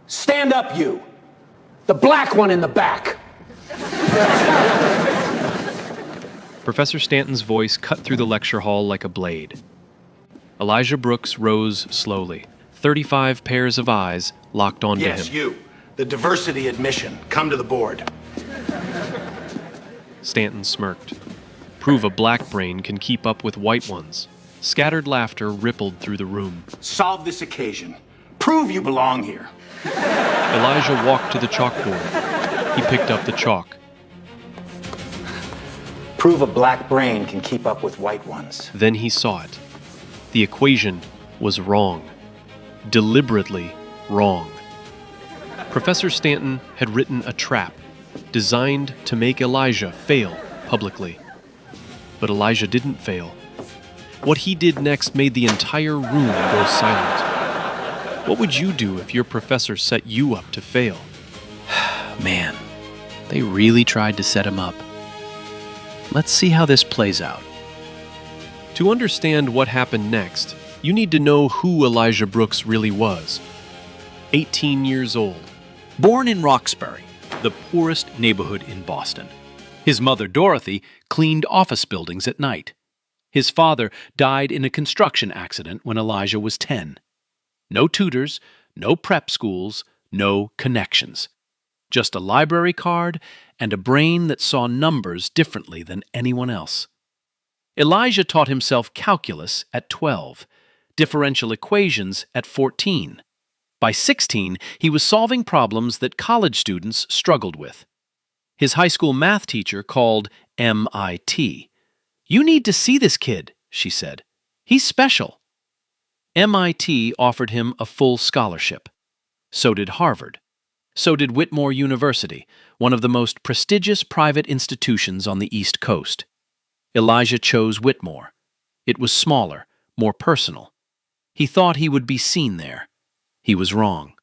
Stand up, you. The black one in the back. Professor Stanton's voice cut through the lecture hall like a blade. Elijah Brooks rose slowly. 35 pairs of eyes locked onto him. Yes, you. The diversity admission. Come to the board. Stanton smirked. Prove a black brain can keep up with white ones. Scattered laughter rippled through the room. Solve this occasion. Prove you belong here. Elijah walked to the chalkboard. He picked up the chalk. Prove a black brain can keep up with white ones. Then he saw it. The equation was wrong. Deliberately wrong. Professor Stanton had written a trap designed to make Elijah fail publicly. But Elijah didn't fail. What he did next made the entire room go silent. What would you do if your professor set you up to fail? Man, they really tried to set him up. Let's see how this plays out. To understand what happened next, you need to know who Elijah Brooks really was. 18 years old. Born in Roxbury, the poorest neighborhood in Boston. His mother, Dorothy, cleaned office buildings at night. His father died in a construction accident when Elijah was 10. No tutors, no prep schools, no connections. Just a library card and a brain that saw numbers differently than anyone else. Elijah taught himself calculus at 12, differential equations at 14. By 16, he was solving problems that college students struggled with. His high school math teacher called MIT. "You need to see this kid," she said. "He's special." MIT offered him a full scholarship. So did Harvard. So did Whitmore University, one of the most prestigious private institutions on the East Coast. Elijah chose Whitmore. It was smaller, more personal. He thought he would be seen there. He was wrong.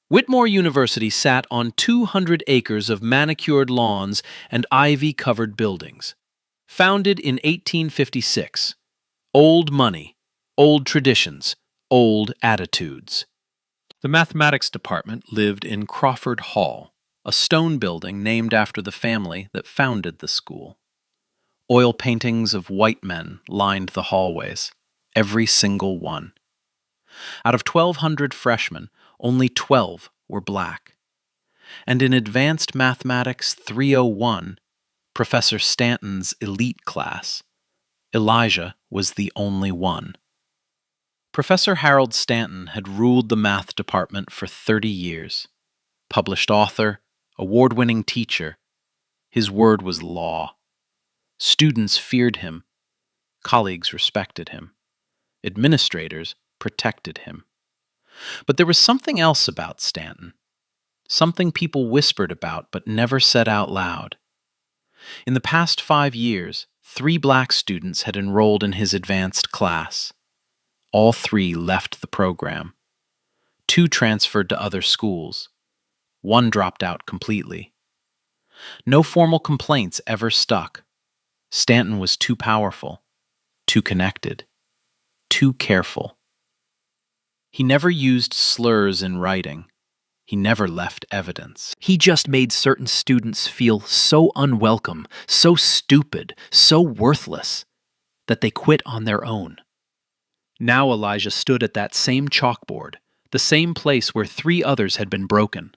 Whitmore University sat on 200 acres of manicured lawns and ivy-covered buildings. Founded in 1856. Old money, old traditions, old attitudes. The mathematics department lived in Crawford Hall, a stone building named after the family that founded the school. Oil paintings of white men lined the hallways, every single one. Out of 1,200 freshmen, only 12 were black. And in Advanced Mathematics 301, Professor Stanton's elite class, Elijah was the only one. Professor Harold Stanton had ruled the math department for 30 years. Published author, award-winning teacher, his word was law. Students feared him. Colleagues respected him. Administrators protected him. But there was something else about Stanton. Something people whispered about but never said out loud. In the past 5 years, 3 black students had enrolled in his advanced class. All 3 left the program. 2 transferred to other schools. 1 dropped out completely. No formal complaints ever stuck. Stanton was too powerful, too connected, too careful. He never used slurs in writing. He never left evidence. He just made certain students feel so unwelcome, so stupid, so worthless, that they quit on their own. Now Elijah stood at that same chalkboard, the same place where 3 others had been broken.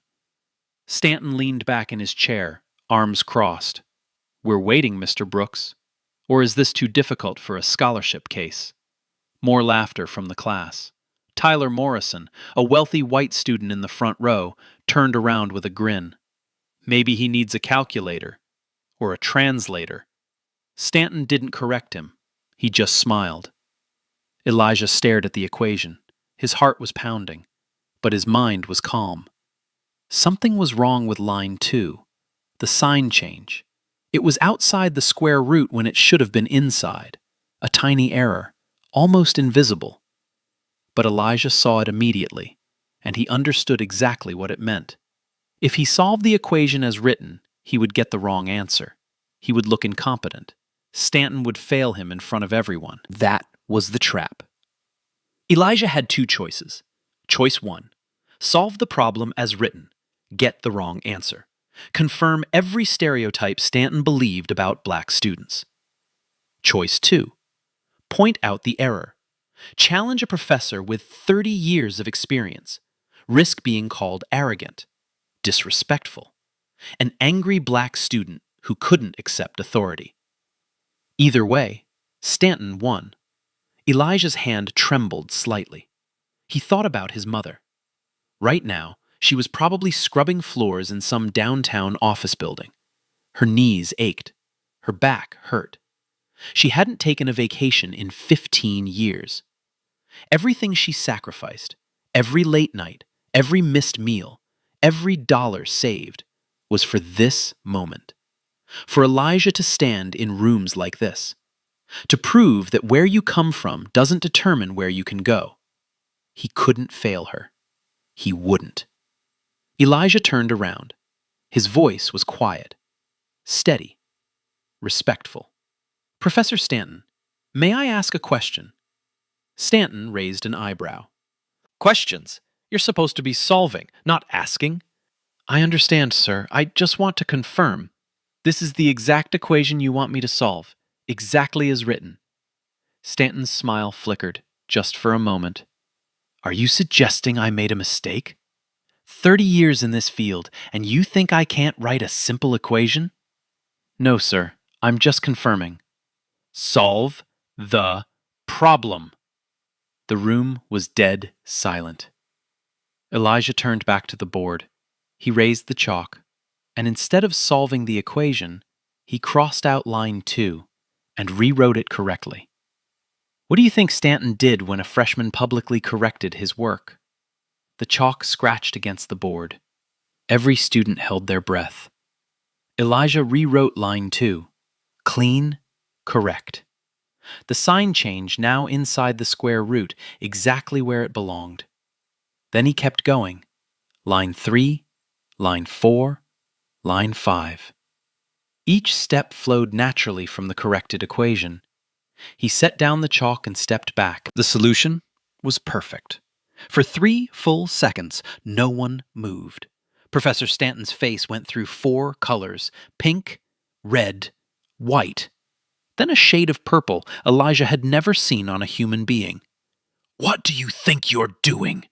Stanton leaned back in his chair, arms crossed. "We're waiting, Mr. Brooks. Or is this too difficult for a scholarship case?" More laughter from the class. Tyler Morrison, a wealthy white student in the front row, turned around with a grin. Maybe he needs a calculator. Or a translator. Stanton didn't correct him. He just smiled. Elijah stared at the equation. His heart was pounding, but his mind was calm. Something was wrong with line 2. The sign change. It was outside the square root when it should have been inside. A tiny error, almost invisible. But Elijah saw it immediately, and he understood exactly what it meant. If he solved the equation as written, he would get the wrong answer. He would look incompetent. Stanton would fail him in front of everyone. That was the trap. Elijah had 2 choices. Choice 1. Solve the problem as written. Get the wrong answer. Confirm every stereotype Stanton believed about black students. Choice 2. Point out the error. Challenge a professor with 30 years of experience. Risk being called arrogant, disrespectful, an angry black student who couldn't accept authority. Either way, Stanton won. Elijah's hand trembled slightly. He thought about his mother. Right now, she was probably scrubbing floors in some downtown office building. Her knees ached. Her back hurt. She hadn't taken a vacation in 15 years. Everything she sacrificed, every late night, every missed meal, every dollar saved, was for this moment. For Elijah to stand in rooms like this. To prove that where you come from doesn't determine where you can go. He couldn't fail her. He wouldn't. Elijah turned around. His voice was quiet, steady, respectful. Professor Stanton, may I ask a question? Stanton raised an eyebrow. Questions? You're supposed to be solving, not asking. I understand, sir. I just want to confirm. This is the exact equation you want me to solve, exactly as written. Stanton's smile flickered, just for a moment. Are you suggesting I made a mistake? 30 years in this field, and you think I can't write a simple equation? No, sir. I'm just confirming. Solve the problem. The room was dead silent. Elijah turned back to the board. He raised the chalk, and instead of solving the equation, he crossed out line 2 and rewrote it correctly. What do you think Stanton did when a freshman publicly corrected his work? The chalk scratched against the board. Every student held their breath. Elijah rewrote line 2. Clean, correct. The sign changed now inside the square root, exactly where it belonged. Then he kept going. Line 3, line 4, line 5. Each step flowed naturally from the corrected equation. He set down the chalk and stepped back. The solution was perfect. For 3 full seconds, no one moved. Professor Stanton's face went through 4 colors: pink, red, white, then a shade of purple Elijah had never seen on a human being. What do you think you're doing?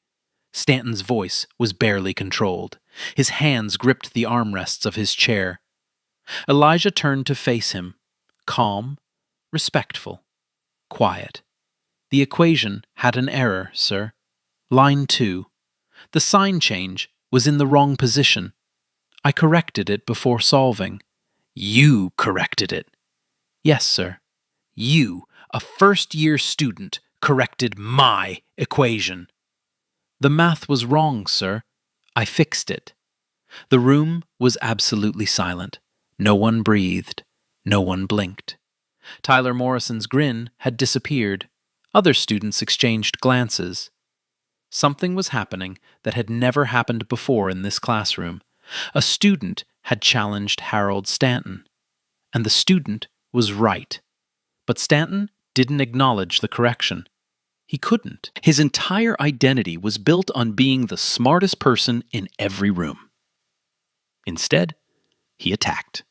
Stanton's voice was barely controlled. His hands gripped the armrests of his chair. Elijah turned to face him, calm, respectful, quiet. The equation had an error, sir. Line 2. The sign change was in the wrong position. I corrected it before solving. You corrected it. Yes, sir. You, a first-year student, corrected my equation. The math was wrong, sir. I fixed it. The room was absolutely silent. No one breathed. No one blinked. Tyler Morrison's grin had disappeared. Other students exchanged glances. Something was happening that had never happened before in this classroom. A student had challenged Harold Stanton. And the student was right. But Stanton didn't acknowledge the correction. He couldn't. His entire identity was built on being the smartest person in every room. Instead, he attacked.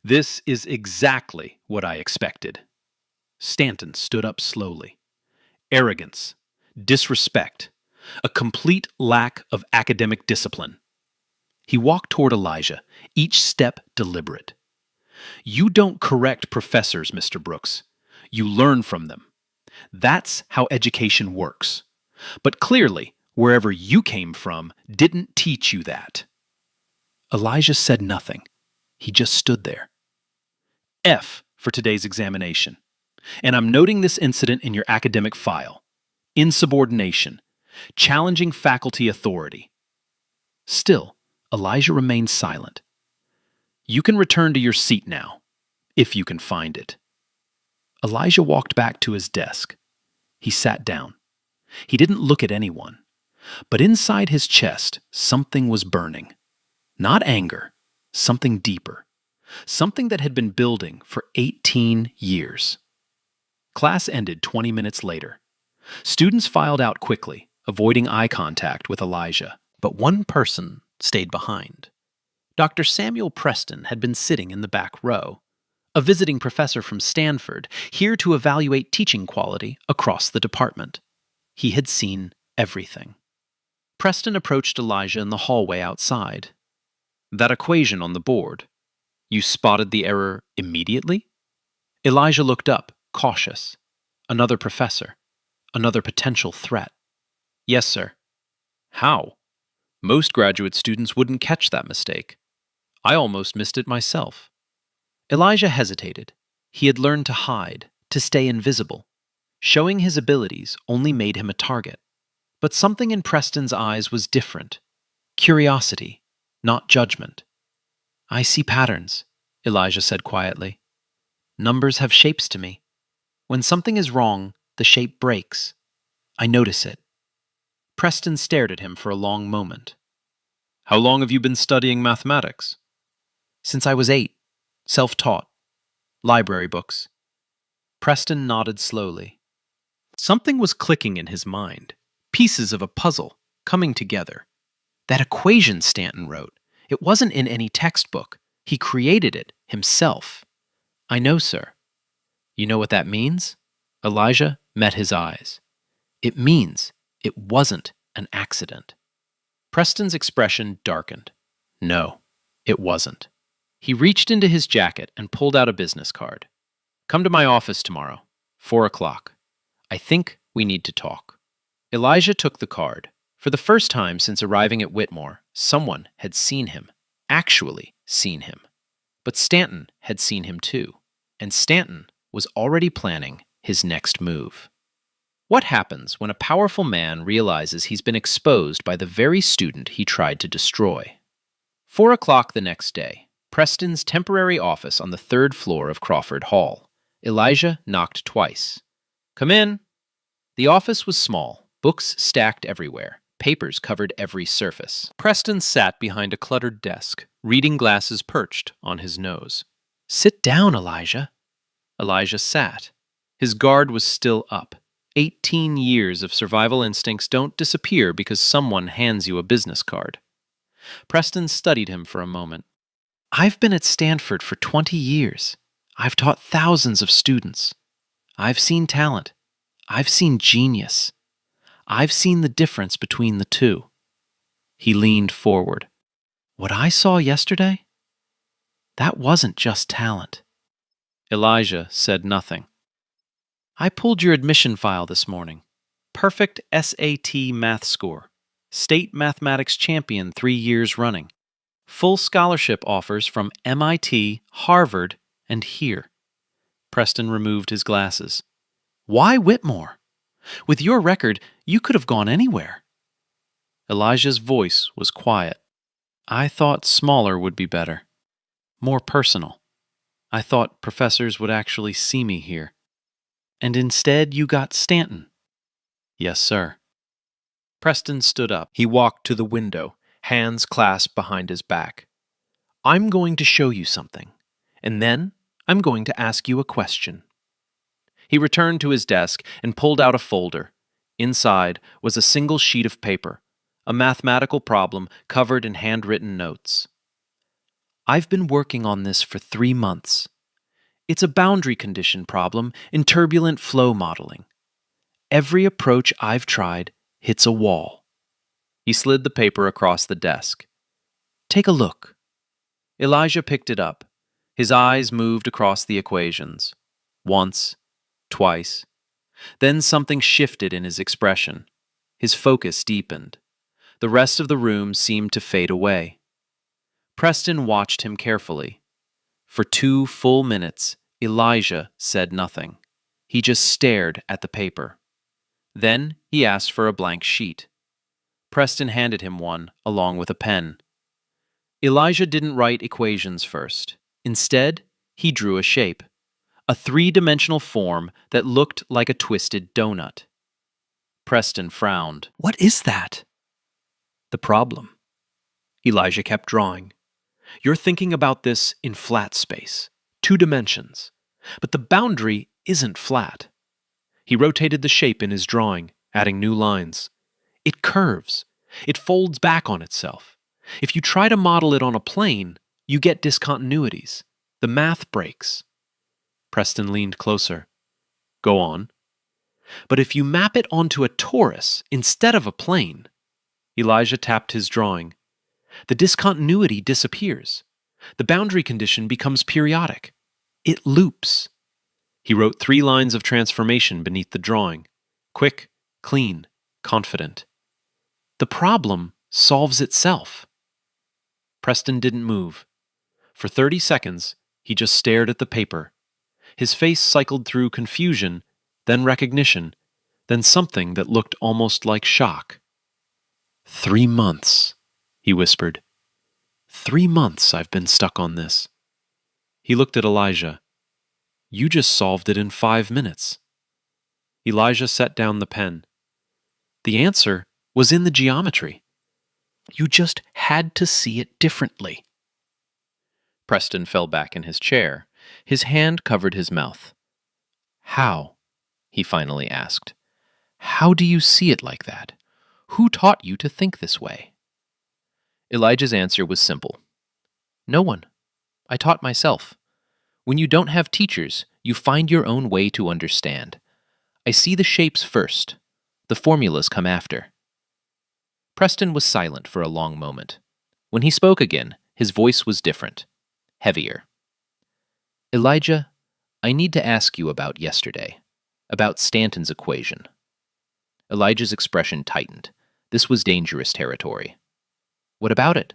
This is exactly what I expected. Stanton stood up slowly. Arrogance, disrespect, a complete lack of academic discipline. He walked toward Elijah, each step deliberate. You don't correct professors, Mr. Brooks. You learn from them. That's how education works. But clearly, wherever you came from didn't teach you that. Elijah said nothing. He just stood there. F for today's examination. And I'm noting this incident in your academic file. Insubordination. Challenging faculty authority. Still, Elijah remained silent. You can return to your seat now, if you can find it. Elijah walked back to his desk. He sat down. He didn't look at anyone. But inside his chest, something was burning. Not anger, something deeper. Something that had been building for 18 years. Class ended 20 minutes later. Students filed out quickly, avoiding eye contact with Elijah, but one person stayed behind. Dr. Samuel Preston had been sitting in the back row, a visiting professor from Stanford, here to evaluate teaching quality across the department. He had seen everything. Preston approached Elijah in the hallway outside. "That equation on the board. You spotted the error immediately?" Elijah looked up, cautious. Another professor. Another potential threat. "Yes, sir." "How? Most graduate students wouldn't catch that mistake. I almost missed it myself." Elijah hesitated. He had learned to hide, to stay invisible. Showing his abilities only made him a target. But something in Preston's eyes was different. Curiosity, not judgment. "I see patterns," Elijah said quietly. "Numbers have shapes to me. When something is wrong, the shape breaks. I notice it." Preston stared at him for a long moment. "How long have you been studying mathematics?" "Since I was 8. Self-taught. Library books." Preston nodded slowly. Something was clicking in his mind. Pieces of a puzzle coming together. That equation Stanton wrote, it wasn't in any textbook. He created it himself. "I know, sir." "You know what that means?" Elijah met his eyes. "It means it wasn't an accident." Preston's expression darkened. No, it wasn't. He reached into his jacket and pulled out a business card. "Come to my office tomorrow, 4 o'clock. I think we need to talk." Elijah took the card. For the first time since arriving at Whitmore, someone had seen him, actually seen him. But Stanton had seen him too, and Stanton was already planning his next move. What happens when a powerful man realizes he's been exposed by the very student he tried to destroy? 4 o'clock the next day, Preston's temporary office on the 3rd floor of Crawford Hall. Elijah knocked twice. "Come in." The office was small, books stacked everywhere, papers covered every surface. Preston sat behind a cluttered desk, reading glasses perched on his nose. "Sit down, Elijah." Elijah sat. His guard was still up. 18 years of survival instincts don't disappear because someone hands you a business card. Preston studied him for a moment. "I've been at Stanford for 20 years. I've taught thousands of students. I've seen talent. I've seen genius. I've seen the difference between the two." He leaned forward. "What I saw yesterday? That wasn't just talent." Elijah said nothing. "I pulled your admission file this morning. Perfect SAT math score. State mathematics champion 3 years running. Full scholarship offers from MIT, Harvard, and here." Preston removed his glasses. "Why Whitmore? With your record, you could have gone anywhere." Elijah's voice was quiet. "I thought smaller would be better. More personal. I thought professors would actually see me here. And instead you got Stanton." "Yes, sir." Preston stood up. He walked to the window, hands clasped behind his back. "I'm going to show you something, and then I'm going to ask you a question." He returned to his desk and pulled out a folder. Inside was a single sheet of paper, a mathematical problem covered in handwritten notes. "I've been working on this for 3 months. It's a boundary condition problem in turbulent flow modeling. Every approach I've tried hits a wall." He slid the paper across the desk. "Take a look." Elijah picked it up. His eyes moved across the equations. Once, twice. Then something shifted in his expression. His focus deepened. The rest of the room seemed to fade away. Preston watched him carefully. For 2 full minutes, Elijah said nothing. He just stared at the paper. Then he asked for a blank sheet. Preston handed him one, along with a pen. Elijah didn't write equations first. Instead, he drew a shape. A 3-dimensional form that looked like a twisted donut. Preston frowned. "What is that?" "The problem." Elijah kept drawing. "You're thinking about this in flat space, 2 dimensions. But the boundary isn't flat." He rotated the shape in his drawing, adding new lines. It curves. It folds back on itself. If you try to model it on a plane, you get discontinuities. The math breaks. Preston leaned closer. Go on. But if you map it onto a torus instead of a plane, Elijah tapped his drawing. The discontinuity disappears. The boundary condition becomes periodic. It loops. He wrote 3 lines of transformation beneath the drawing. Quick, clean, confident. The problem solves itself. Preston didn't move. For 30 seconds, he just stared at the paper. His face cycled through confusion, then recognition, then something that looked almost like shock. 3 months, he whispered. 3 months I've been stuck on this. He looked at Elijah. You just solved it in 5 minutes. Elijah set down the pen. The answer was in the geometry. You just had to see it differently. Preston fell back in his chair. His hand covered his mouth. How? He finally asked. How do you see it like that? Who taught you to think this way? Elijah's answer was simple. No one. I taught myself. When you don't have teachers, you find your own way to understand. I see the shapes first. The formulas come after. Preston was silent for a long moment. When he spoke again, his voice was different, heavier. Elijah, I need to ask you about yesterday, about Stanton's equation. Elijah's expression tightened. This was dangerous territory. What about it?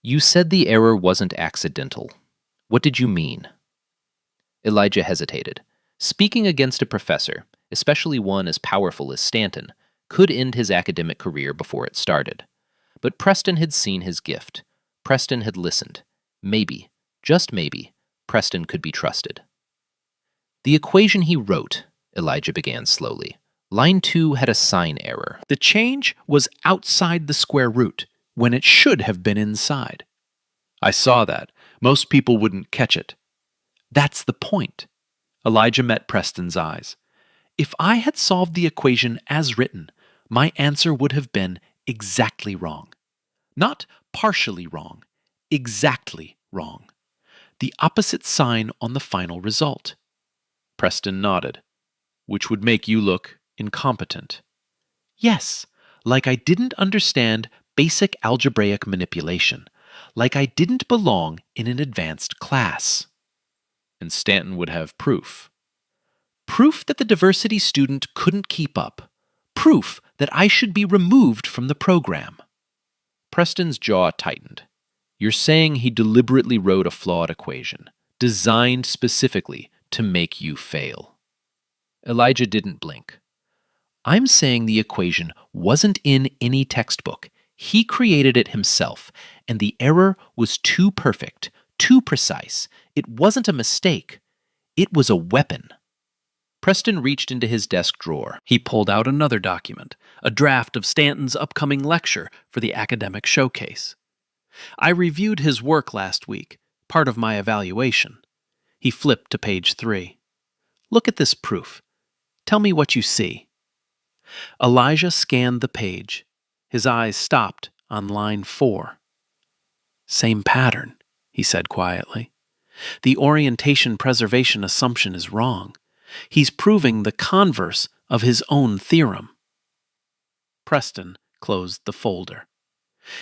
You said the error wasn't accidental. What did you mean? Elijah hesitated. Speaking against a professor, especially one as powerful as Stanton, could end his academic career before it started. But Preston had seen his gift. Preston had listened. Maybe, just maybe, Preston could be trusted. The equation he wrote, Elijah began slowly. Line 2 had a sign error. The change was outside the square root, when it should have been inside. I saw that. Most people wouldn't catch it. That's the point. Elijah met Preston's eyes. If I had solved the equation as written, my answer would have been exactly wrong. Not partially wrong, exactly wrong. The opposite sign on the final result. Preston nodded. Which would make you look incompetent. Yes, like I didn't understand basic algebraic manipulation, like I didn't belong in an advanced class. And Stanton would have proof. Proof that the diversity student couldn't keep up. Proof that I should be removed from the program. Preston's jaw tightened. You're saying he deliberately wrote a flawed equation, designed specifically to make you fail. Elijah didn't blink. I'm saying the equation wasn't in any textbook. He created it himself, and the error was too perfect, too precise. It wasn't a mistake. It was a weapon. Preston reached into his desk drawer. He pulled out another document, a draft of Stanton's upcoming lecture for the academic showcase. I reviewed his work last week, part of my evaluation. He flipped to page 3. Look at this proof. Tell me what you see. Elijah scanned the page. His eyes stopped on line 4. Same pattern, he said quietly. The orientation preservation assumption is wrong. He's proving the converse of his own theorem. Preston closed the folder.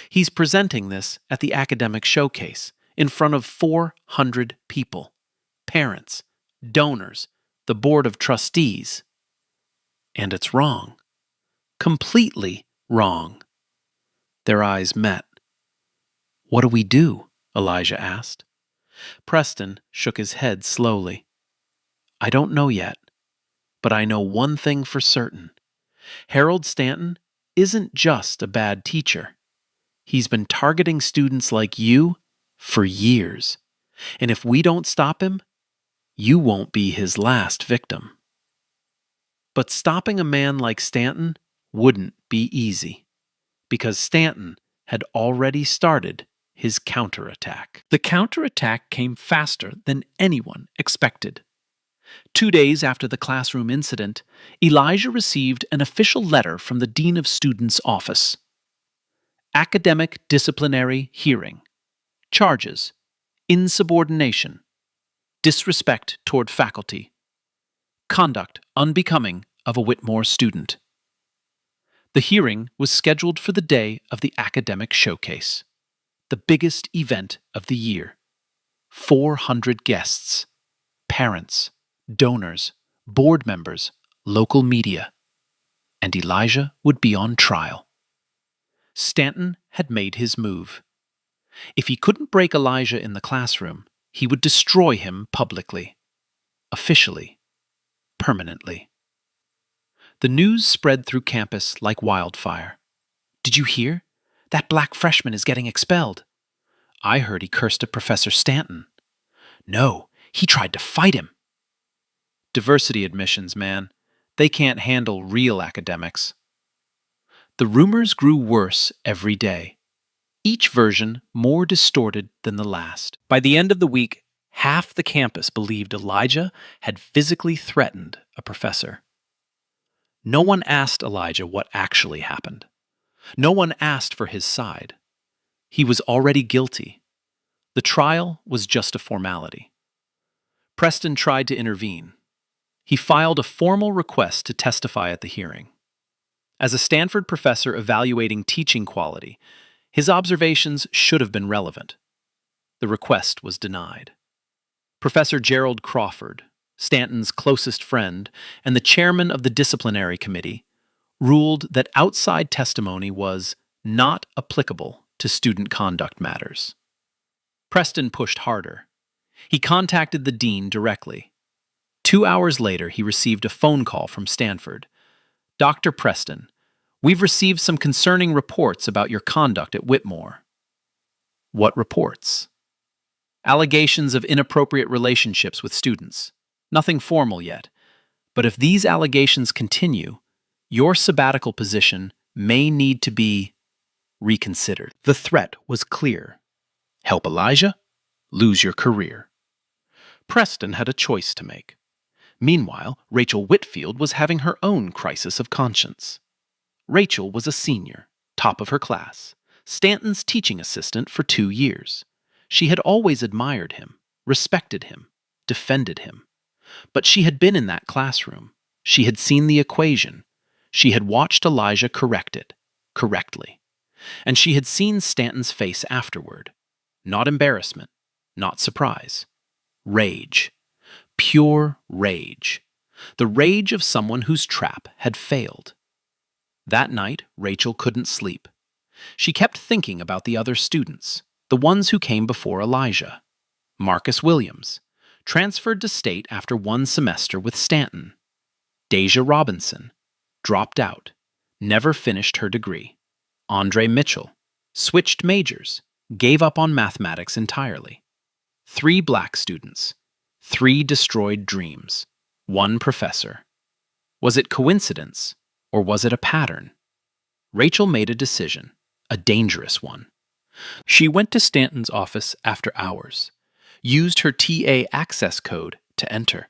He's presenting this at the academic showcase in front of 400 people, parents, donors, the board of trustees. And it's wrong. Completely wrong. Their eyes met. What do we do? Elijah asked. Preston shook his head slowly. I don't know yet, but I know one thing for certain. Harold Stanton isn't just a bad teacher. He's been targeting students like you for years. And if we don't stop him, you won't be his last victim. But stopping a man like Stanton wouldn't be easy, because Stanton had already started his counterattack. The counterattack came faster than anyone expected. 2 days after the classroom incident, Elijah received an official letter from the Dean of Students' office. Academic disciplinary hearing. Charges: insubordination, disrespect toward faculty, conduct unbecoming of a Whitmore student. The hearing was scheduled for the day of the academic showcase, the biggest event of the year. 400 guests, parents, donors, board members, local media, and Elijah would be on trial. Stanton had made his move. If he couldn't break Elijah in the classroom, he would destroy him publicly, officially, permanently. The news spread through campus like wildfire. "Did you hear? That black freshman is getting expelled." "I heard he cursed at Professor Stanton." "No, he tried to fight him." Diversity admissions, man. They can't handle real academics. The rumors grew worse every day, each version more distorted than the last. By the end of the week, half the campus believed Elijah had physically threatened a professor. No one asked Elijah what actually happened. No one asked for his side. He was already guilty. The trial was just a formality. Preston tried to intervene. He filed a formal request to testify at the hearing. As a Stanford professor evaluating teaching quality, his observations should have been relevant. The request was denied. Professor Gerald Crawford, Stanton's closest friend and the chairman of the disciplinary committee, ruled that outside testimony was not applicable to student conduct matters. Preston pushed harder. He contacted the dean directly. 2 hours later, he received a phone call from Stanford. "Dr. Preston, we've received some concerning reports about your conduct at Whitmore." "What reports?" "Allegations of inappropriate relationships with students. Nothing formal yet. But if these allegations continue, your sabbatical position may need to be reconsidered." The threat was clear. Help Elijah, lose your career. Preston had a choice to make. Meanwhile, Rachel Whitfield was having her own crisis of conscience. Rachel was a senior, top of her class, Stanton's teaching assistant for 2 years. She had always admired him, respected him, defended him. But she had been in that classroom. She had seen the equation. She had watched Elijah correct it, correctly. And she had seen Stanton's face afterward. Not embarrassment, not surprise. Rage. Pure rage. The rage of someone whose trap had failed. That night, Rachel couldn't sleep. She kept thinking about the other students, the ones who came before Elijah. Marcus Williams, transferred to state after 1 semester with Stanton. Deja Robinson, dropped out, never finished her degree. Andre Mitchell, switched majors, gave up on mathematics entirely. 3 black students, 3 destroyed dreams, 1 professor. Was it coincidence, or was it a pattern? Rachel made a decision, a dangerous one. She went to Stanton's office after hours, used her TA access code to enter.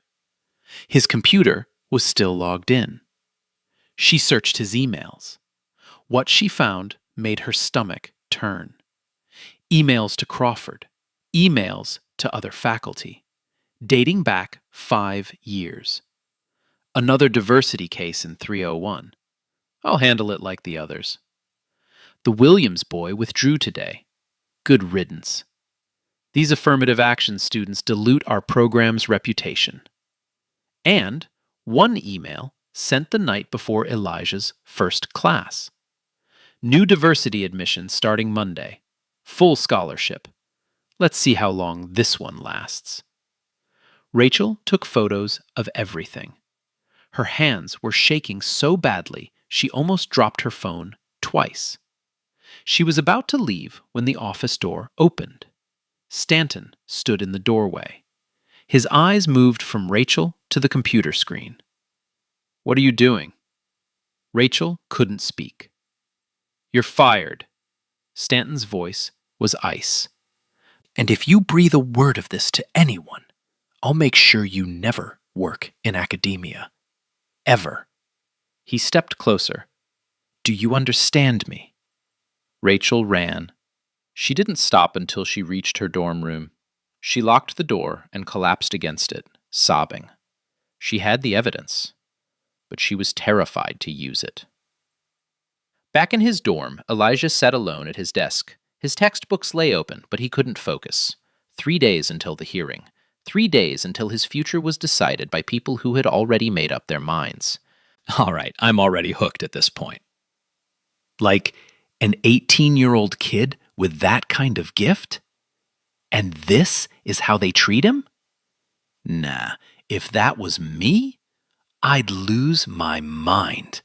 His computer was still logged in. She searched his emails. What she found made her stomach turn. Emails to Crawford, emails to other faculty, dating back 5 years. Another diversity case in 301. I'll handle it like the others. The Williams boy withdrew today. Good riddance. These affirmative action students dilute our program's reputation. And 1 email sent the night before Elijah's first class. New diversity admission starting Monday. Full scholarship. Let's see how long this one lasts. Rachel took photos of everything. Her hands were shaking so badly she almost dropped her phone twice. She was about to leave when the office door opened. Stanton stood in the doorway. His eyes moved from Rachel to the computer screen. "What are you doing?" Rachel couldn't speak. "You're fired." Stanton's voice was ice. "And if you breathe a word of this to anyone, I'll make sure you never work in academia. Ever. He stepped closer. Do you understand me? Rachel ran. She didn't stop until she reached her dorm room. She locked the door and collapsed against it, sobbing. She had the evidence, but she was terrified to use it. Back in his dorm, Elijah sat alone at his desk. His textbooks lay open, but he couldn't focus. 3 days until the hearing. 3 days until his future was decided by people who had already made up their minds. All right, I'm already hooked at this point. Like an 18-year-old kid with that kind of gift? And this is how they treat him? Nah, if that was me, I'd lose my mind.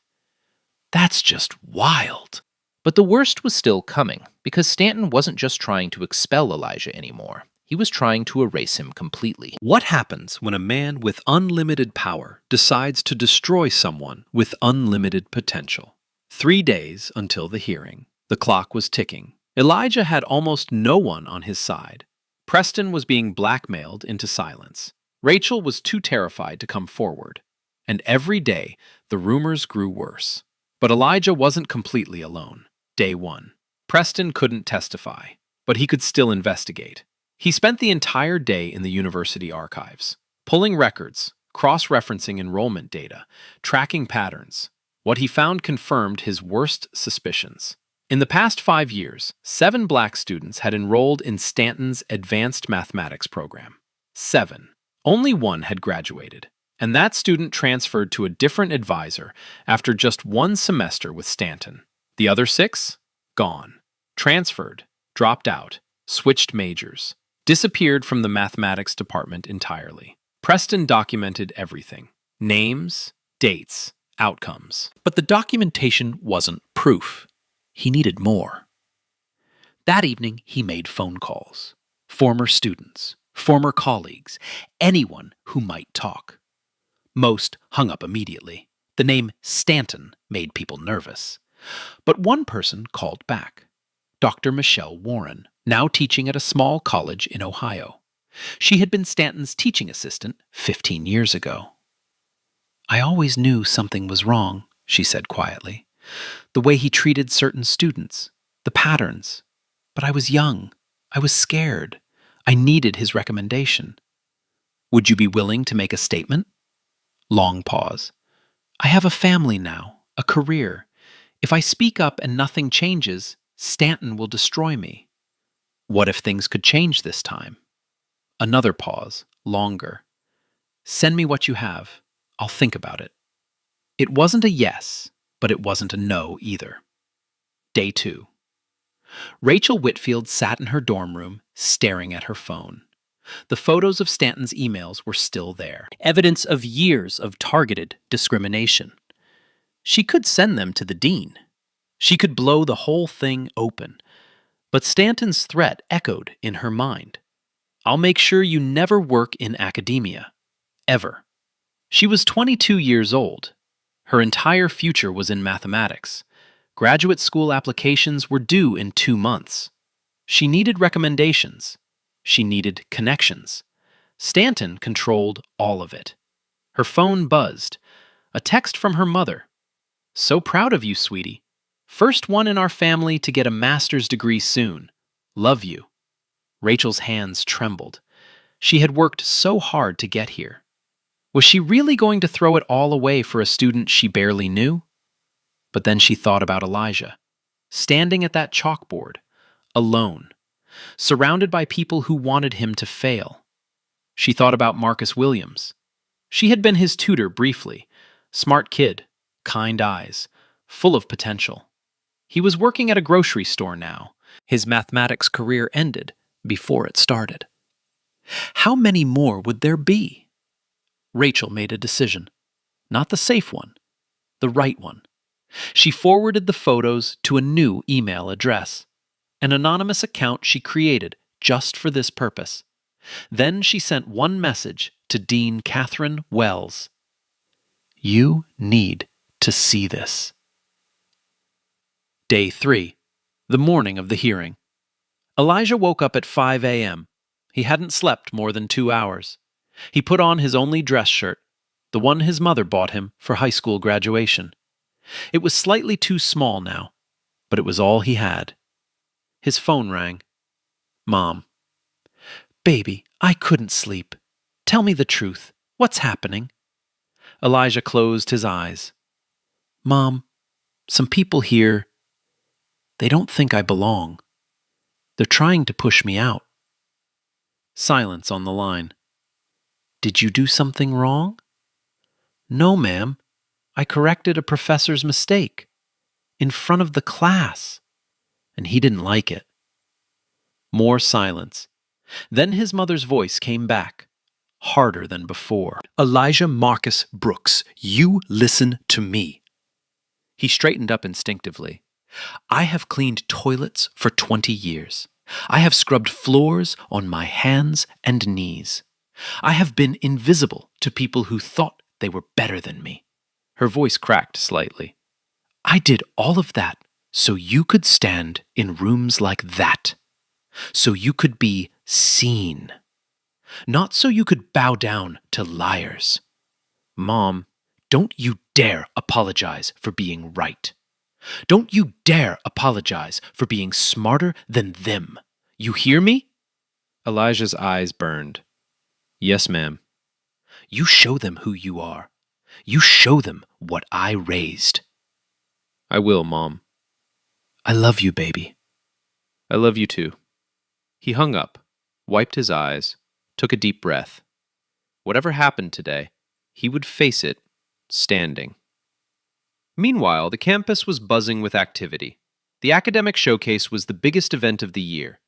That's just wild. But the worst was still coming, because Stanton wasn't just trying to expel Elijah anymore. He was trying to erase him completely. What happens when a man with unlimited power decides to destroy someone with unlimited potential? 3 days until the hearing. The clock was ticking. Elijah had almost no one on his side. Preston was being blackmailed into silence. Rachel was too terrified to come forward. And every day, the rumors grew worse. But Elijah wasn't completely alone. Day 1. Preston couldn't testify, but he could still investigate. He spent the entire day in the university archives, pulling records, cross-referencing enrollment data, tracking patterns. What he found confirmed his worst suspicions. In the past 5 years, 7 black students had enrolled in Stanton's advanced mathematics program. 7. Only 1 had graduated, and that student transferred to a different advisor after just 1 semester with Stanton. The other 6? Gone. Transferred, dropped out, switched majors, disappeared from the mathematics department entirely. Preston documented everything. Names, dates, outcomes. But the documentation wasn't proof. He needed more. That evening, he made phone calls. Former students, former colleagues, anyone who might talk. Most hung up immediately. The name Stanton made people nervous. But one person called back. Dr. Michelle Warren, now teaching at a small college in Ohio. She had been Stanton's teaching assistant 15 years ago. I always knew something was wrong, she said quietly. The way he treated certain students, the patterns. But I was young. I was scared. I needed his recommendation. Would you be willing to make a statement? Long pause. I have a family now, a career. If I speak up and nothing changes, Stanton will destroy me. What if things could change this time? Another pause, longer. Send me what you have. I'll think about it. It wasn't a yes, but it wasn't a no either. Day 2. Rachel Whitfield sat in her dorm room, staring at her phone. The photos of Stanton's emails were still there, evidence of years of targeted discrimination. She could send them to the dean. She could blow the whole thing open. But Stanton's threat echoed in her mind. I'll make sure you never work in academia. Ever. She was 22 years old. Her entire future was in mathematics. Graduate school applications were due in 2 months. She needed recommendations. She needed connections. Stanton controlled all of it. Her phone buzzed. A text from her mother. So proud of you, sweetie. First one in our family to get a master's degree soon. Love you. Rachel's hands trembled. She had worked so hard to get here. Was she really going to throw it all away for a student she barely knew? But then she thought about Elijah, standing at that chalkboard, alone, surrounded by people who wanted him to fail. She thought about Marcus Williams. She had been his tutor briefly, smart kid, kind eyes, full of potential. He was working at a grocery store now. His mathematics career ended before it started. How many more would there be? Rachel made a decision. Not the safe one, the right one. She forwarded the photos to a new email address, an anonymous account she created just for this purpose. Then she sent one message to Dean Catherine Wells. You need to see this. Day 3, the morning of the hearing. Elijah woke up at 5 a.m. He hadn't slept more than 2 hours. He put on his only dress shirt, the one his mother bought him for high school graduation. It was slightly too small now, but it was all he had. His phone rang. Mom. Baby, I couldn't sleep. Tell me the truth. What's happening? Elijah closed his eyes. Mom, some people here, they don't think I belong. They're trying to push me out. Silence on the line. Did you do something wrong? No, ma'am. I corrected a professor's mistake. In front of the class. And he didn't like it. More silence. Then his mother's voice came back, harder than before. Elijah Marcus Brooks, you listen to me. He straightened up instinctively. I have cleaned toilets for 20 years. I have scrubbed floors on my hands and knees. I have been invisible to people who thought they were better than me. Her voice cracked slightly. I did all of that so you could stand in rooms like that. So you could be seen. Not so you could bow down to liars. Mom, don't you dare apologize for being right. Don't you dare apologize for being smarter than them. You hear me? Elijah's eyes burned. Yes, ma'am. You show them who you are. You show them what I raised. I will, Mom. I love you, baby. I love you too. He hung up, wiped his eyes, took a deep breath. Whatever happened today, he would face it standing. Meanwhile, the campus was buzzing with activity. The academic showcase was the biggest event of the year.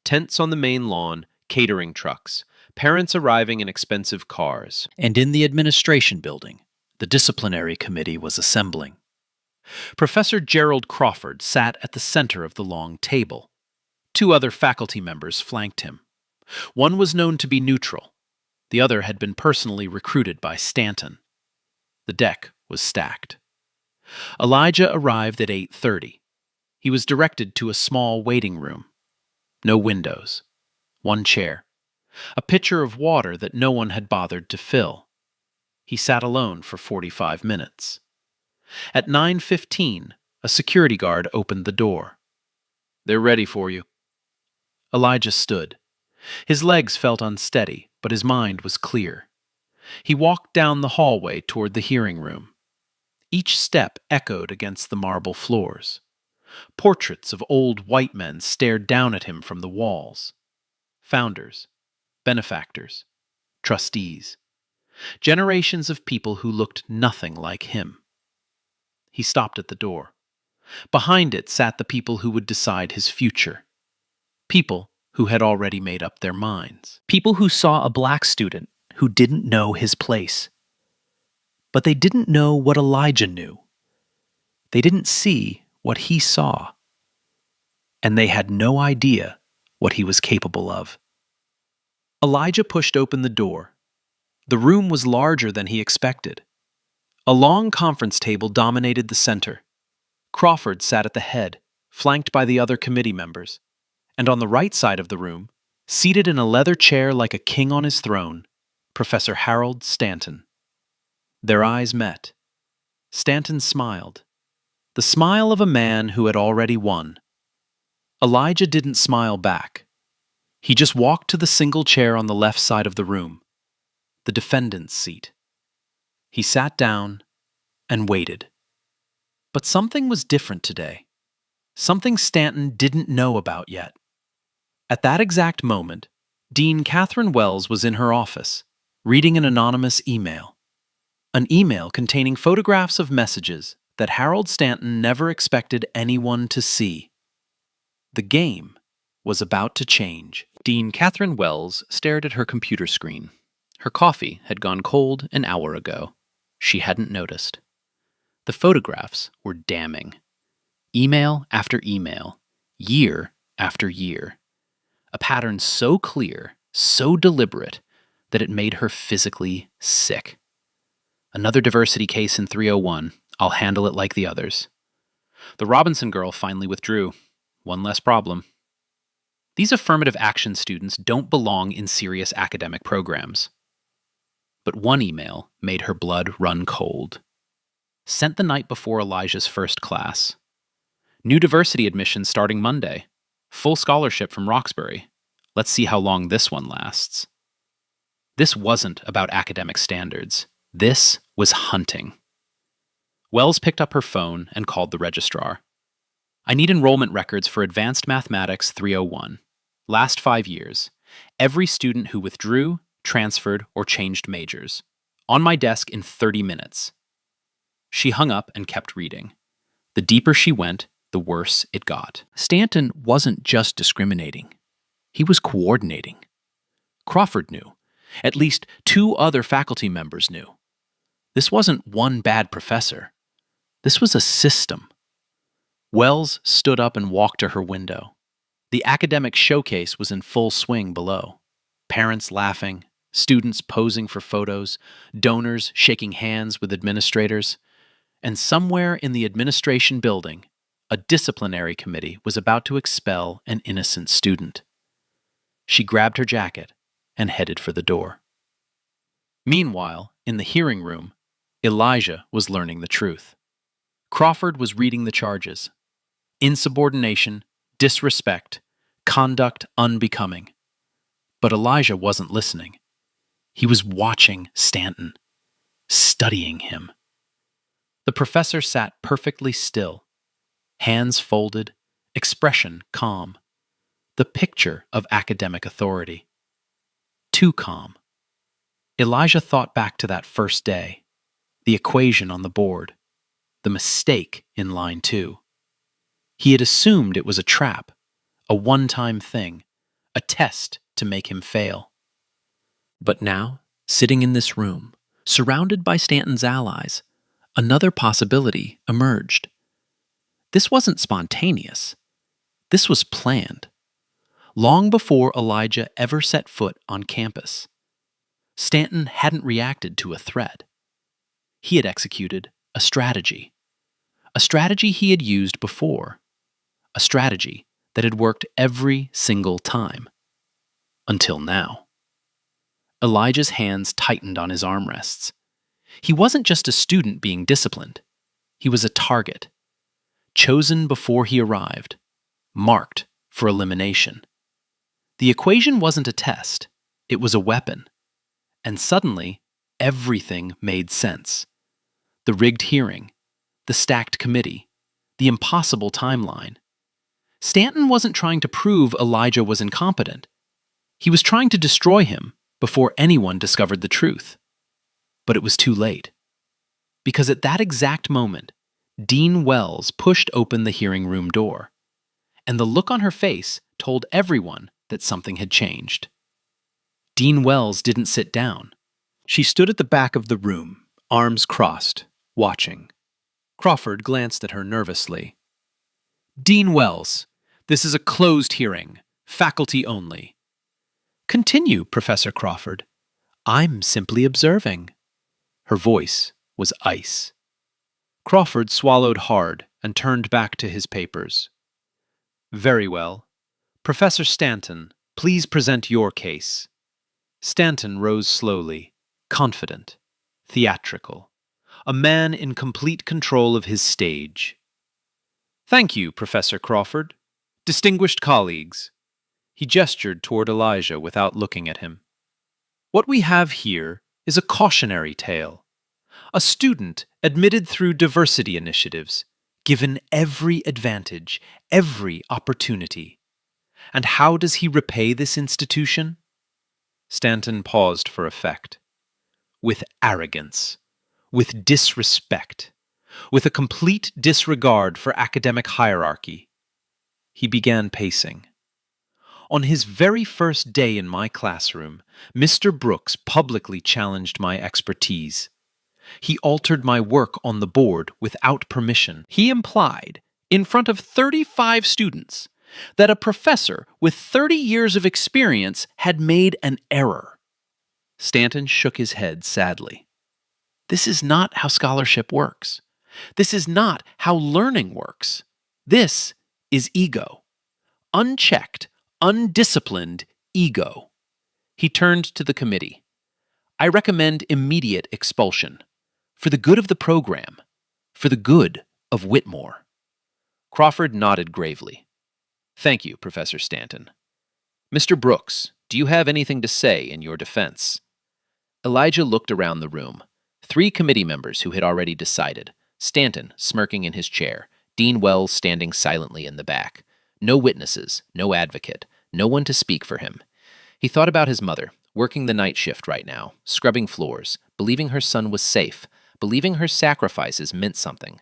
Tents on the main lawn, catering trucks, parents arriving in expensive cars. And in the administration building, the disciplinary committee was assembling. Professor Gerald Crawford sat at the center of the long table. 2 other faculty members flanked him. One was known to be neutral. The other had been personally recruited by Stanton. The deck was stacked. Elijah arrived at 8:30. He was directed to a small waiting room. No windows. 1 chair. A pitcher of water that no one had bothered to fill. He sat alone for 45 minutes. At 9:15, a security guard opened the door. They're ready for you. Elijah stood. His legs felt unsteady, but his mind was clear. He walked down the hallway toward the hearing room. Each step echoed against the marble floors. Portraits of old white men stared down at him from the walls. Founders, benefactors, trustees. Generations of people who looked nothing like him. He stopped at the door. Behind it sat the people who would decide his future. People who had already made up their minds. People who saw a black student who didn't know his place. But they didn't know what Elijah knew. They didn't see what he saw. And they had no idea what he was capable of. Elijah pushed open the door. The room was larger than he expected. A long conference table dominated the center. Crawford sat at the head, flanked by the other committee members. And on the right side of the room, seated in a leather chair like a king on his throne, Professor Harold Stanton. Their eyes met. Stanton smiled. The smile of a man who had already won. Elijah didn't smile back. He just walked to the single chair on the left side of the room, the defendant's seat. He sat down and waited. But something was different today. Something Stanton didn't know about yet. At that exact moment, Dean Catherine Wells was in her office, reading an anonymous email. An email containing photographs of messages that Harold Stanton never expected anyone to see. The game was about to change. Dean Catherine Wells stared at her computer screen. Her coffee had gone cold an hour ago. She hadn't noticed. The photographs were damning. Email after email, year after year. A pattern so clear, so deliberate, that it made her physically sick. Another diversity case in 301. I'll handle it like the others. The Robinson girl finally withdrew. One less problem. These affirmative action students don't belong in serious academic programs. but one email made her blood run cold. Sent the night before Elijah's first class. New diversity admission starting Monday. Full scholarship from Roxbury. Let's see how long this one lasts. This wasn't about academic standards. This was hunting. Wells picked up her phone and called the registrar. I need enrollment records for Advanced Mathematics 301. Last 5 years. Every student who withdrew, transferred, or changed majors. On my desk in 30 minutes. She hung up and kept reading. The deeper she went, the worse it got. Stanton wasn't just discriminating. He was coordinating. Crawford knew. At least 2 other faculty members knew. This wasn't one bad professor. This was a system. Wells stood up and walked to her window. The academic showcase was in full swing below. Parents laughing, students posing for photos, donors shaking hands with administrators. And somewhere in the administration building, a disciplinary committee was about to expel an innocent student. She grabbed her jacket and headed for the door. Meanwhile, in the hearing room, Elijah was learning the truth. Crawford was reading the charges. Insubordination, disrespect, conduct unbecoming. But Elijah wasn't listening. He was watching Stanton, studying him. The professor sat perfectly still, hands folded, expression calm. The picture of academic authority. Too calm. Elijah thought back to that first day, the equation on the board, the mistake in line 2. He had assumed it was a trap, a one-time thing, a test to make him fail. But now, sitting in this room, surrounded by Stanton's allies, another possibility emerged. This wasn't spontaneous. This was planned. Long before Elijah ever set foot on campus, Stanton hadn't reacted to a threat. He had executed a strategy he had used before, a strategy that had worked every single time. Until now. Elijah's hands tightened on his armrests. He wasn't just a student being disciplined. He was a target, chosen before he arrived, marked for elimination. The equation wasn't a test, it was a weapon. And suddenly, everything made sense. The rigged hearing, the stacked committee, the impossible timeline. Stanton wasn't trying to prove Elijah was incompetent. He was trying to destroy him before anyone discovered the truth. But it was too late. Because at that exact moment, Dean Wells pushed open the hearing room door, and the look on her face told everyone that something had changed. Dean Wells didn't sit down. She stood at the back of the room, arms crossed, watching. Crawford glanced at her nervously. "Dean Wells, this is a closed hearing, faculty only." "Continue, Professor Crawford. I'm simply observing." Her voice was ice. Crawford swallowed hard and turned back to his papers. "Very well. Professor Stanton, please present your case." Stanton rose slowly, confident, theatrical, a man in complete control of his stage. "Thank you, Professor Crawford. Distinguished colleagues." He gestured toward Elijah without looking at him. "What we have here is a cautionary tale. A student admitted through diversity initiatives, given every advantage, every opportunity. And how does he repay this institution?" Stanton paused for effect. "With arrogance, with disrespect, with a complete disregard for academic hierarchy." He began pacing. "On his very first day in my classroom, Mr. Brooks publicly challenged my expertise. He altered my work on the board without permission. He implied, in front of 35 students, that a professor with 30 years of experience had made an error." Stanton shook his head sadly. "This is not how scholarship works. This is not how learning works. This is ego. Unchecked, undisciplined ego." He turned to the committee. I recommend immediate expulsion. For the good of the program. For the good of Whitmore. Crawford nodded gravely. Thank you, Professor Stanton. Mr. Brooks, do you have anything to say in your defense? Elijah looked around the room. 3 committee members who had already decided. Stanton smirking in his chair. Dean Wells standing silently in the back. No witnesses, no advocate, no one to speak for him. He thought about his mother, working the night shift right now, scrubbing floors, believing her son was safe, believing her sacrifices meant something.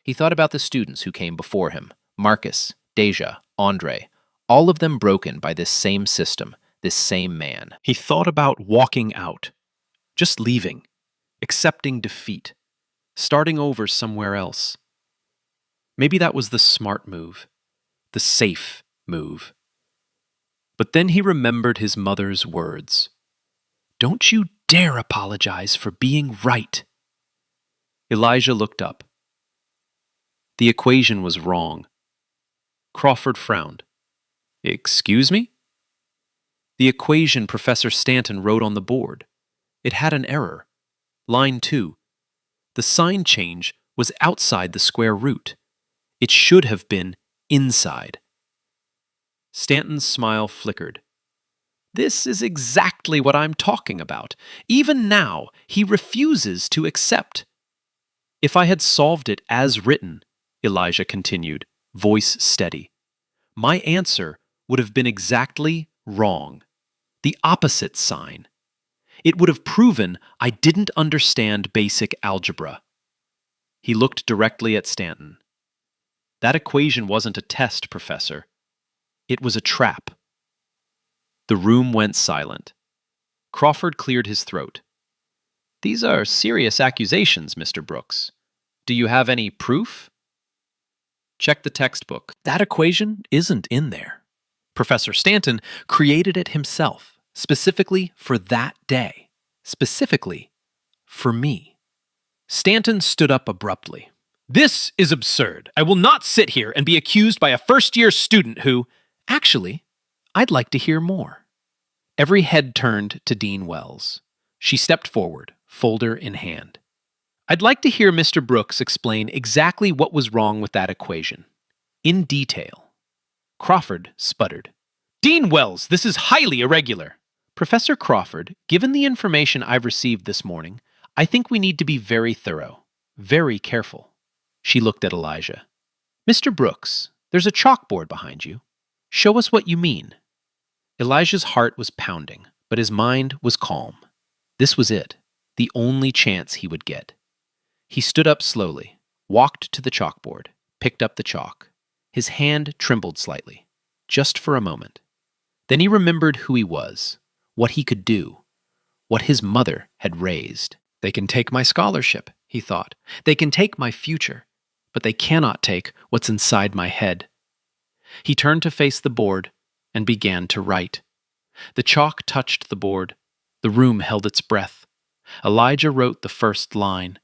He thought about the students who came before him, Marcus, Deja, Andre, all of them broken by this same system, this same man. He thought about walking out, just leaving, accepting defeat, starting over somewhere else. Maybe that was the smart move, the safe move. But then he remembered his mother's words. Don't you dare apologize for being right. Elijah looked up. The equation was wrong. Crawford frowned. Excuse me? The equation Professor Stanton wrote on the board. It had an error. Line 2. The sign change was outside the square root. It should have been inside. Stanton's smile flickered. This is exactly what I'm talking about. Even now, he refuses to accept. If I had solved it as written, Elijah continued, voice steady, my answer would have been exactly wrong. The opposite sign. It would have proven I didn't understand basic algebra. He looked directly at Stanton. That equation wasn't a test, Professor. It was a trap. The room went silent. Crawford cleared his throat. These are serious accusations, Mr. Brooks. Do you have any proof? Check the textbook. That equation isn't in there. Professor Stanton created it himself, specifically for that day, specifically for me. Stanton stood up abruptly. This is absurd. I will not sit here and be accused by a first-year student who... Actually, I'd like to hear more. Every head turned to Dean Wells. She stepped forward, folder in hand. I'd like to hear Mr. Brooks explain exactly what was wrong with that equation. In detail. Crawford sputtered. Dean Wells, this is highly irregular. Professor Crawford, given the information I've received this morning, I think we need to be very thorough, very careful. She looked at Elijah. Mr. Brooks, there's a chalkboard behind you. Show us what you mean. Elijah's heart was pounding, but his mind was calm. This was it, the only chance he would get. He stood up slowly, walked to the chalkboard, picked up the chalk. His hand trembled slightly, just for a moment. Then he remembered who he was, what he could do, what his mother had raised. They can take my scholarship, he thought. They can take my future, but they cannot take what's inside my head. He turned to face the board and began to write. The chalk touched the board. The room held its breath. Elijah wrote the first line,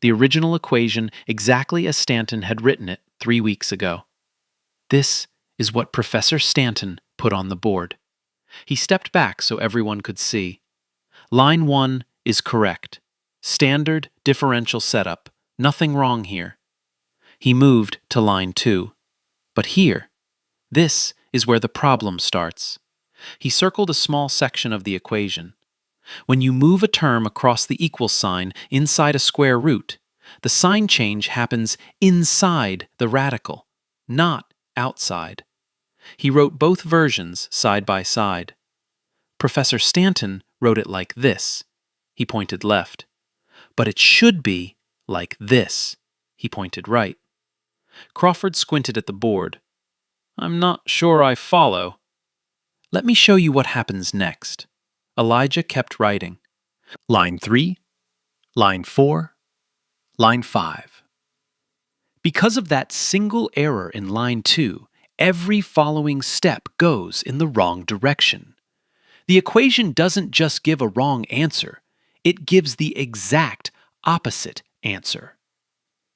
the original equation exactly as Stanton had written it 3 weeks ago. This is what Professor Stanton put on the board. He stepped back so everyone could see. Line 1 is correct. Standard differential setup. Nothing wrong here. He moved to line 2. But here, this is where the problem starts. He circled a small section of the equation. When you move a term across the equal sign inside a square root, the sign change happens inside the radical, not outside. He wrote both versions side by side. Professor Stanton wrote it like this. He pointed left. But it should be like this. He pointed right. Crawford squinted at the board. I'm not sure I follow. Let me show you what happens next. Elijah kept writing. Line 3, line 4, line 5. Because of that single error in line 2, every following step goes in the wrong direction. The equation doesn't just give a wrong answer, it gives the exact opposite answer.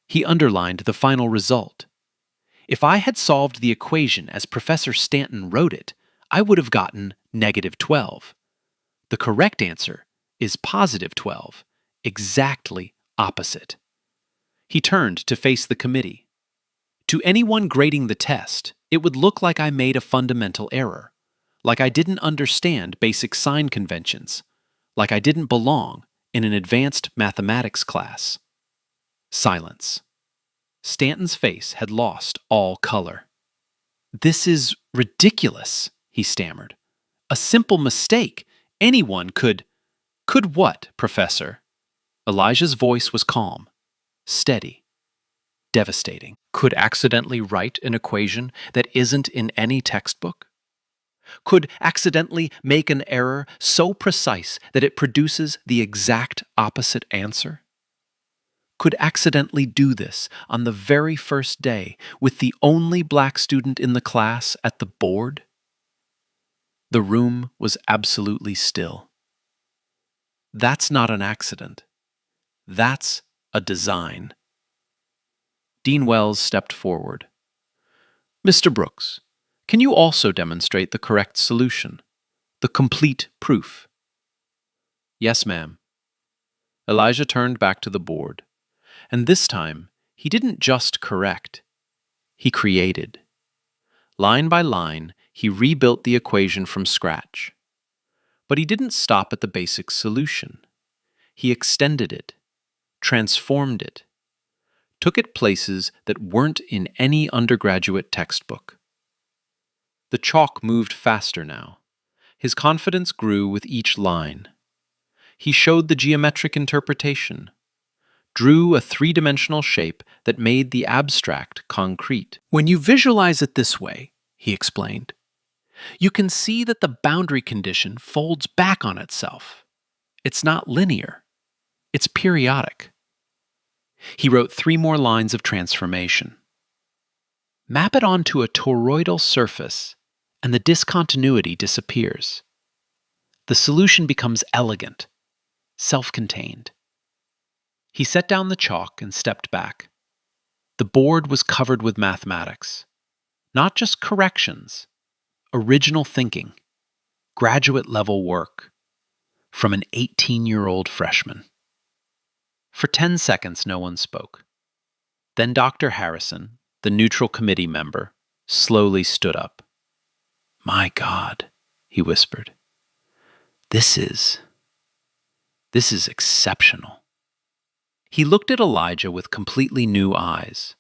He underlined the final result. If I had solved the equation as Professor Stanton wrote it, I would have gotten -12. The correct answer is positive 12, exactly opposite. He turned to face the committee. To anyone grading the test, it would look like I made a fundamental error, like I didn't understand basic sign conventions, like I didn't belong in an advanced mathematics class. Silence. Stanton's face had lost all color. "This is ridiculous," he stammered. "A simple mistake. Anyone could—" "Could what, Professor?" Elijah's voice was calm, steady, devastating. "Could accidentally write an equation that isn't in any textbook? Could accidentally make an error so precise that it produces the exact opposite answer? Could accidentally do this on the very first day with the only black student in the class at the board?" The room was absolutely still. "That's not an accident. That's a design." Dean Wells stepped forward. "Mr. Brooks, can you also demonstrate the correct solution, the complete proof?" "Yes, ma'am." Elijah turned back to the board, and this time he didn't just correct, he created. Line by line, he rebuilt the equation from scratch. But he didn't stop at the basic solution. He extended it, transformed it, took it places that weren't in any undergraduate textbook. The chalk moved faster now. His confidence grew with each line. He showed the geometric interpretation, drew a three-dimensional shape that made the abstract concrete. "When you visualize it this way," he explained, "you can see that the boundary condition folds back on itself. It's not linear. It's periodic." He wrote 3 more lines of transformation. "Map it onto a toroidal surface, and the discontinuity disappears. The solution becomes elegant, self-contained." He set down the chalk and stepped back. The board was covered with mathematics. Not just corrections, original thinking, graduate-level work, from an 18-year-old freshman. For 10 seconds, no one spoke. Then Dr. Harrison, the neutral committee member, slowly stood up. "My God," he whispered. This is exceptional." He looked at Elijah with completely new eyes.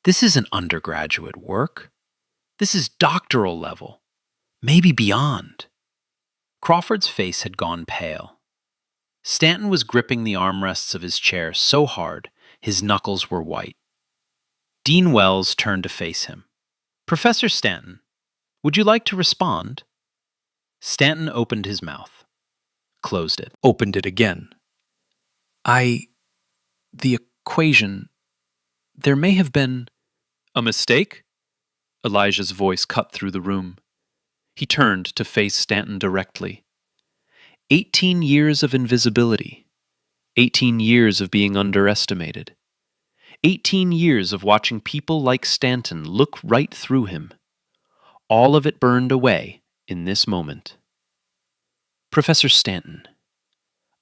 "This isn't undergraduate work. This is doctoral level, maybe beyond." Crawford's face had gone pale. Stanton was gripping the armrests of his chair so hard his knuckles were white. Dean Wells turned to face him. "Professor Stanton, would you like to respond?" Stanton opened his mouth, closed it, opened it again. The equation, there may have been—" "A mistake?" Elijah's voice cut through the room. He turned to face Stanton directly. 18 years of invisibility. 18 years of being underestimated. 18 years of watching people like Stanton look right through him. All of it burned away in this moment. "Professor Stanton,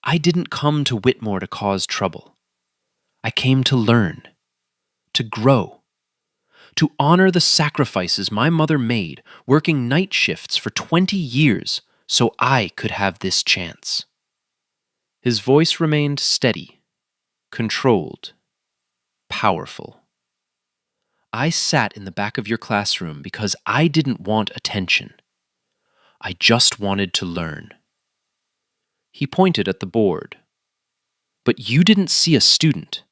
I didn't come to Whitmore to cause trouble. I came to learn, to grow, to honor the sacrifices my mother made working night shifts for 20 years so I could have this chance." His voice remained steady, controlled, powerful. "I sat in the back of your classroom because I didn't want attention. I just wanted to learn." He pointed at the board. "But you didn't see a student.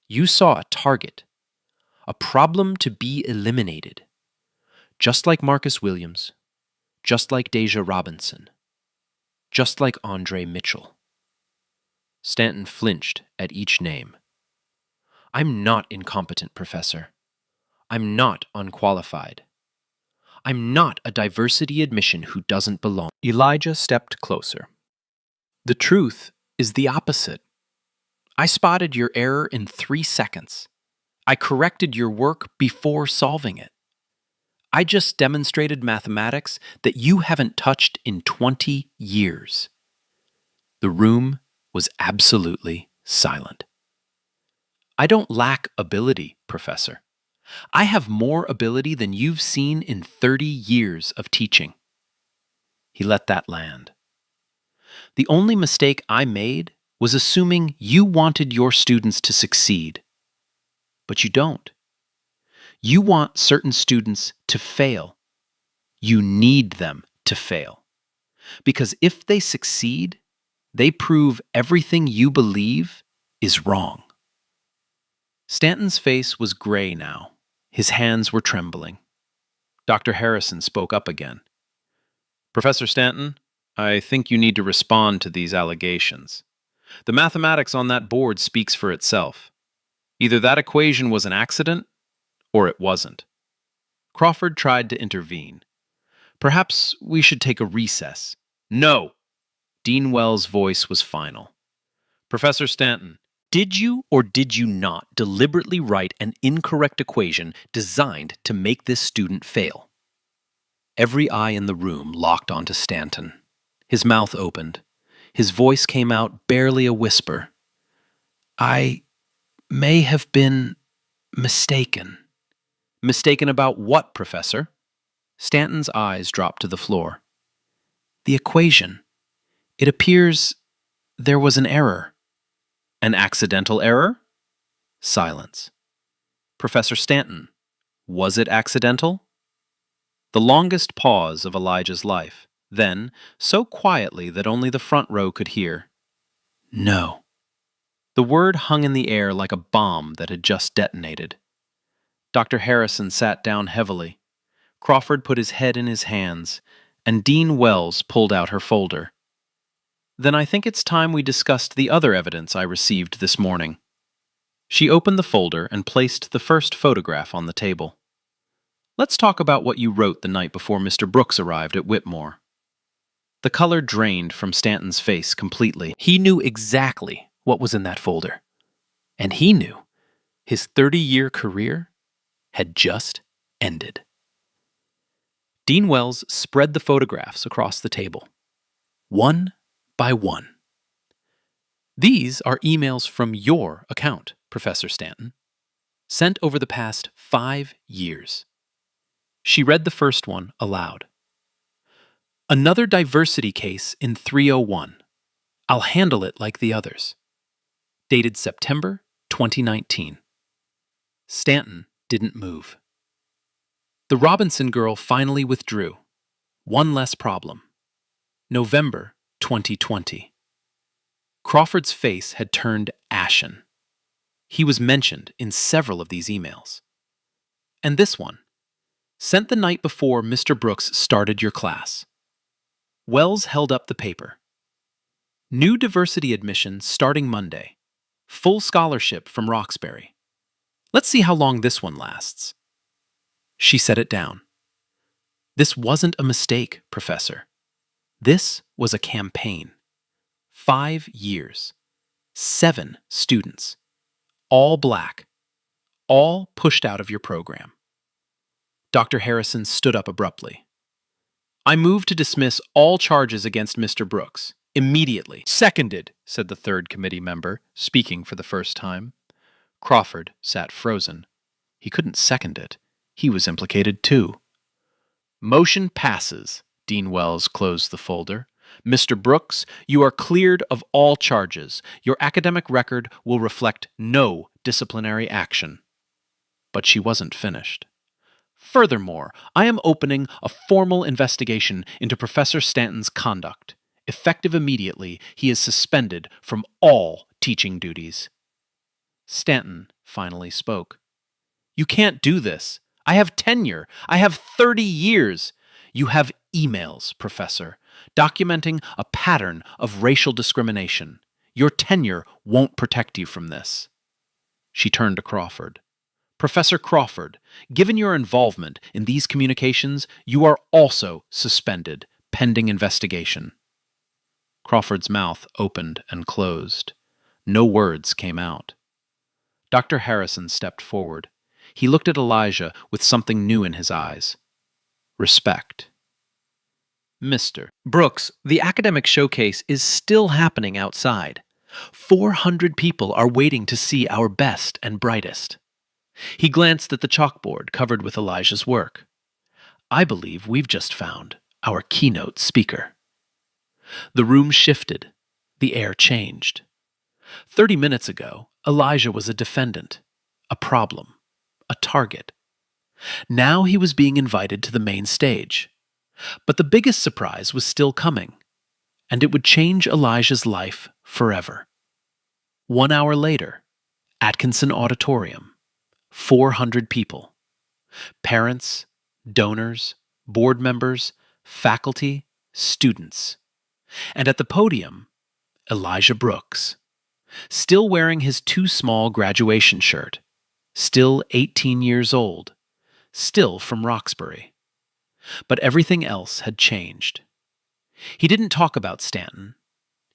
You saw a target, a problem to be eliminated. Just like Marcus Williams, just like Deja Robinson, just like Andre Mitchell." Stanton flinched at each name. "I'm not incompetent, Professor. I'm not unqualified. I'm not a diversity admission who doesn't belong." Elijah stepped closer. "The truth is the opposite. I spotted your error in 3 seconds. I corrected your work before solving it. I just demonstrated mathematics that you haven't touched in 20 years. The The room was absolutely silent. I don't lack ability, Professor. I have more ability than you've seen in 30 years of teaching. He let that land. The only mistake I made was assuming you wanted your students to succeed. But you don't. You want certain students to fail. You need them to fail. Because if they succeed, they prove everything you believe is wrong. Stanton's face was gray now. His hands were trembling. Dr. Harrison spoke up again. Professor Stanton, I think you need to respond to these allegations. The mathematics on that board speaks for itself. Either that equation was an accident, or it wasn't. Crawford tried to intervene. Perhaps we should take a recess. No! Dean Wells' voice was final. Professor Stanton, did you or did you not deliberately write an incorrect equation designed to make this student fail? Every eye in the room locked onto Stanton. His mouth opened. His voice came out barely a whisper. I may have been mistaken. Mistaken about what, Professor? Stanton's eyes dropped to the floor. The equation. It appears there was an error. An accidental error? Silence. Professor Stanton, was it accidental? The longest pause of Elijah's life. Then, so quietly that only the front row could hear. No. The word hung in the air like a bomb that had just detonated. Dr. Harrison sat down heavily. Crawford put his head in his hands, and Dean Wells pulled out her folder. Then I think it's time we discussed the other evidence I received this morning. She opened the folder and placed the first photograph on the table. Let's talk about what you wrote the night before Mr. Brooks arrived at Whitmore. The color drained from Stanton's face completely. He knew exactly what was in that folder. And he knew his 30-year career had just ended. Dean Wells spread the photographs across the table, one by one. These are emails from your account, Professor Stanton, sent over the past 5 years. She read the first one aloud. Another diversity case in 301. I'll handle it like the others. Dated September 2019. Stanton didn't move. The Robinson girl finally withdrew. One less problem. November 2020. Crawford's face had turned ashen. He was mentioned in several of these emails. And this one, sent the night before Mr. Brooks started your class. Wells held up the paper. New diversity admission starting Monday. Full scholarship from Roxbury. Let's see how long this one lasts. She set it down. This wasn't a mistake, Professor. This was a campaign. 5 years. 7 students. All black. All pushed out of your program. Dr. Harrison stood up abruptly. I move to dismiss all charges against Mr. Brooks. Immediately. Seconded, said the third committee member, speaking for the first time. Crawford sat frozen. He couldn't second it. He was implicated too. Motion passes. Dean Wells closed the folder. Mr. Brooks, you are cleared of all charges. Your academic record will reflect no disciplinary action. But she wasn't finished. Furthermore, I am opening a formal investigation into Professor Stanton's conduct. Effective immediately, he is suspended from all teaching duties. Stanton finally spoke. You can't do this. I have tenure. I have 30 years. You have emails, Professor, documenting a pattern of racial discrimination. Your tenure won't protect you from this. She turned to Crawford. Professor Crawford, given your involvement in these communications, you are also suspended, pending investigation. Crawford's mouth opened and closed. No words came out. Dr. Harrison stepped forward. He looked at Elijah with something new in his eyes. Respect. Mr. Brooks, the academic showcase is still happening outside. 400 people are waiting to see our best and brightest. He glanced at the chalkboard covered with Elijah's work. I believe we've just found our keynote speaker. The room shifted. The air changed. 30 minutes ago, Elijah was a defendant, a problem, a target. Now he was being invited to the main stage. But the biggest surprise was still coming, and it would change Elijah's life forever. 1 hour later, Atkinson Auditorium, 400 people. Parents, donors, board members, faculty, students. And at the podium, Elijah Brooks, still wearing his too small graduation shirt, still 18 years old, still from Roxbury. But everything else had changed. He didn't talk about Stanton.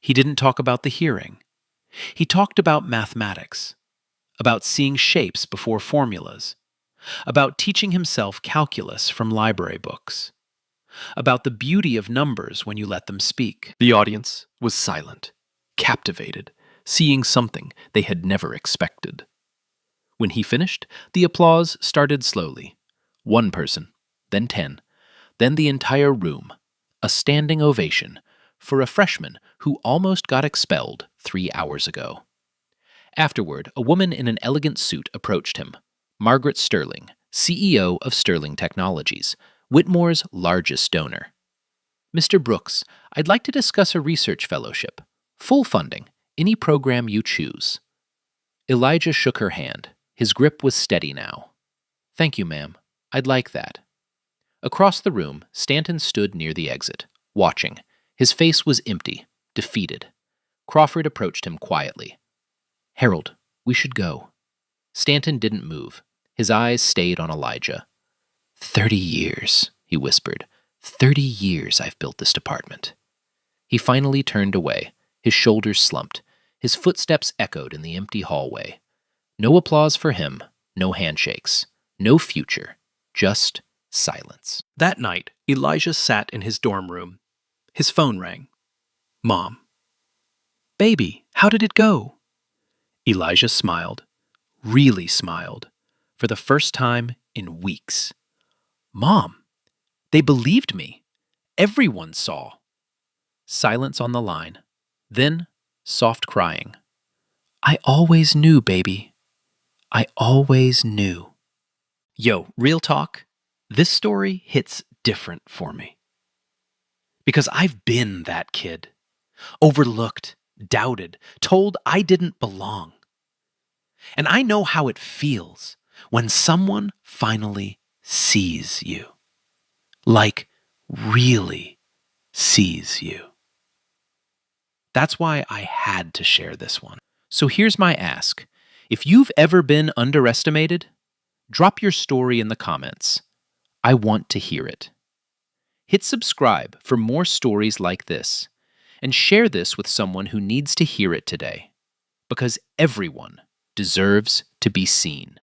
He didn't talk about the hearing. He talked about mathematics, about seeing shapes before formulas, about teaching himself calculus from library books, about the beauty of numbers when you let them speak. The audience was silent, captivated, seeing something they had never expected. When he finished, the applause started slowly. 1 person, then 10, then the entire room, a standing ovation for a freshman who almost got expelled 3 hours ago. Afterward, a woman in an elegant suit approached him, Margaret Sterling, CEO of Sterling Technologies, Whitmore's largest donor. Mr. Brooks, I'd like to discuss a research fellowship. Full funding, any program you choose. Elijah shook her hand. His grip was steady now. Thank you, ma'am. I'd like that. Across the room, Stanton stood near the exit, watching. His face was empty, defeated. Crawford approached him quietly. Harold, we should go. Stanton didn't move. His eyes stayed on Elijah. 30 years, he whispered. 30 years I've built this department. He finally turned away. His shoulders slumped. His footsteps echoed in the empty hallway. No applause for him, no handshakes, no future, just silence. That night, Elijah sat in his dorm room. His phone rang. Mom. Baby, how did it go? Elijah smiled, really smiled, for the first time in weeks. Mom, they believed me. Everyone saw. Silence on the line. Then, soft crying. I always knew, baby. I always knew. Yo, real talk, this story hits different for me. Because I've been that kid. Overlooked, doubted, told I didn't belong. And I know how it feels when someone finally sees you. Like, really sees you. That's why I had to share this one. So here's my ask. If you've ever been underestimated, drop your story in the comments. I want to hear it. Hit subscribe for more stories like this, and share this with someone who needs to hear it today, because everyone deserves to be seen.